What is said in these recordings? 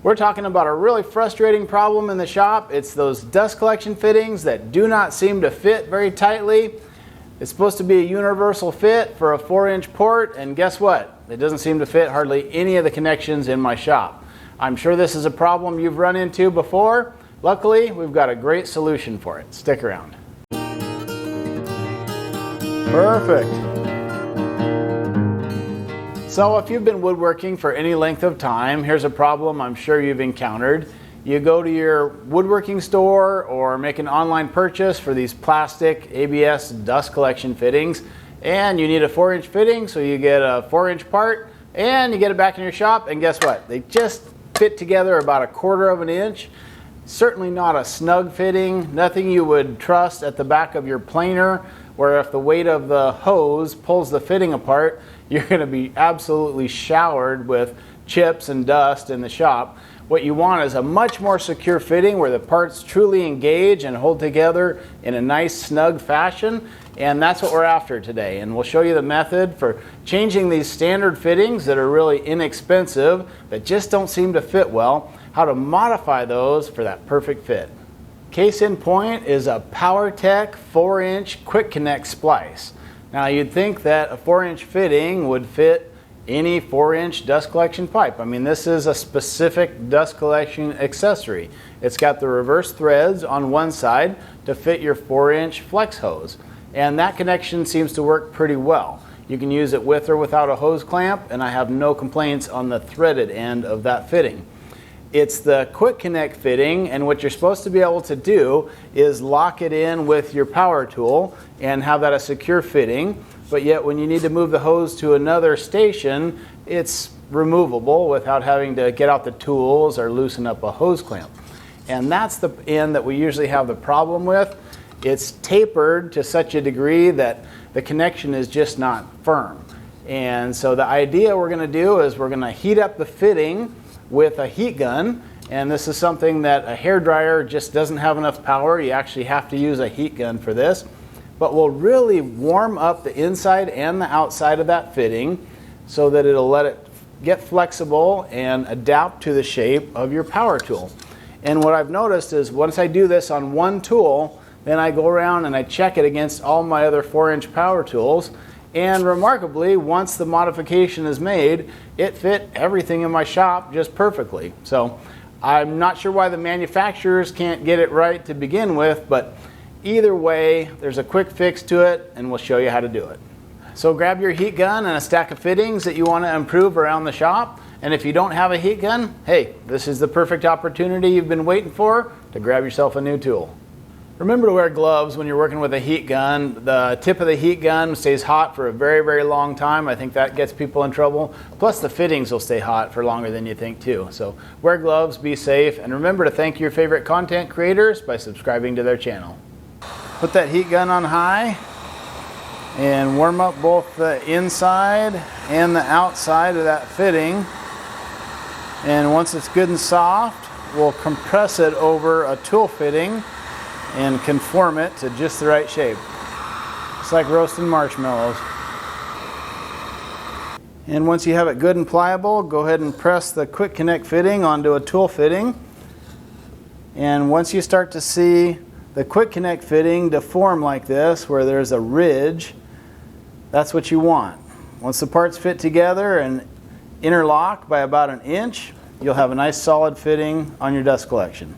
We're talking about a really frustrating problem in the shop. It's those dust collection fittings that do not seem to fit very tightly. It's supposed to be a universal fit for a 4-inch port, and guess what? It doesn't seem to fit hardly any of the connections in my shop. I'm sure this is a problem you've run into before. Luckily, we've got a great solution for it. Stick around. Perfect. So if you've been woodworking for any length of time, here's a problem I'm sure you've encountered. You go to your woodworking store or make an online purchase for these plastic ABS dust collection fittings, and you need a 4-inch fitting, so you get a 4-inch part and you get it back in your shop, and guess what? They just fit together about 1/4 of an inch. Certainly not a snug fitting, nothing you would trust at the back of your planer, where if the weight of the hose pulls the fitting apart, you're going to be absolutely showered with chips and dust in the shop. What you want is a much more secure fitting where the parts truly engage and hold together in a nice snug fashion, and that's what we're after today. And we'll show you the method for changing these standard fittings that are really inexpensive, that just don't seem to fit well, how to modify those for that perfect fit. Case in point is a PowerTech 4-inch quick connect splice. Now you'd think that a 4-inch fitting would fit any 4-inch dust collection pipe. I mean, this is a specific dust collection accessory. It's got the reverse threads on one side to fit your 4-inch flex hose, and that connection seems to work pretty well. You can use it with or without a hose clamp, and I have no complaints on the threaded end of that fitting. It's the quick connect fitting, and what you're supposed to be able to do is lock it in with your power tool and have that a secure fitting, but yet when you need to move the hose to another station, it's removable without having to get out the tools or loosen up a hose clamp. And that's the end that we usually have the problem with. It's tapered to such a degree that the connection is just not firm. And so the idea we're going to do is we're going to heat up the fitting with a heat gun, and this is something that a hairdryer just doesn't have enough power. You actually have to use a heat gun for this, but we'll really warm up the inside and the outside of that fitting so that it'll let it get flexible and adapt to the shape of your power tool. And what I've noticed is once I do this on one tool, then I go around and I check it against all my other 4-inch power tools. And remarkably, once the modification is made, it fit everything in my shop just perfectly. So I'm not sure why the manufacturers can't get it right to begin with, but either way, there's a quick fix to it, and we'll show you how to do it. So grab your heat gun and a stack of fittings that you want to improve around the shop. And if you don't have a heat gun, hey, this is the perfect opportunity you've been waiting for to grab yourself a new tool. Remember to wear gloves when you're working with a heat gun. The tip of the heat gun stays hot for a very, very long time. I think that gets people in trouble. Plus the fittings will stay hot for longer than you think too. So wear gloves, be safe, and remember to thank your favorite content creators by subscribing to their channel. Put that heat gun on high and warm up both the inside and the outside of that fitting. And once it's good and soft, we'll compress it over a tool fitting and conform it to just the right shape. It's like roasting marshmallows. And once you have it good and pliable, go ahead and press the quick connect fitting onto a tool fitting. And once you start to see the quick connect fitting deform like this, where there's a ridge, that's what you want. Once the parts fit together and interlock by about 1 inch, you'll have a nice solid fitting on your dust collection.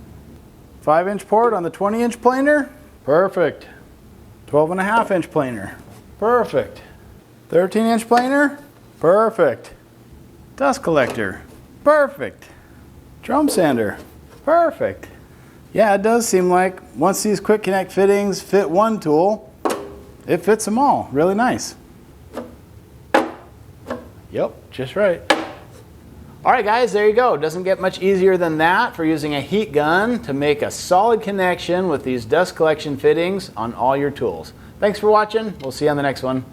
5-inch port on the 20-inch planer, perfect. 12.5-inch planer, perfect. 13-inch planer, perfect. Dust collector, perfect. Drum sander, perfect. Yeah, it does seem like once these quick connect fittings fit one tool, it fits them all really nice. Yep, just right. All right guys, there you go. Doesn't get much easier than that for using a heat gun to make a solid connection with these dust collection fittings on all your tools. Thanks for watching. We'll see you on the next one.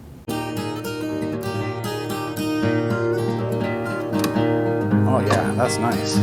Oh yeah, that's nice.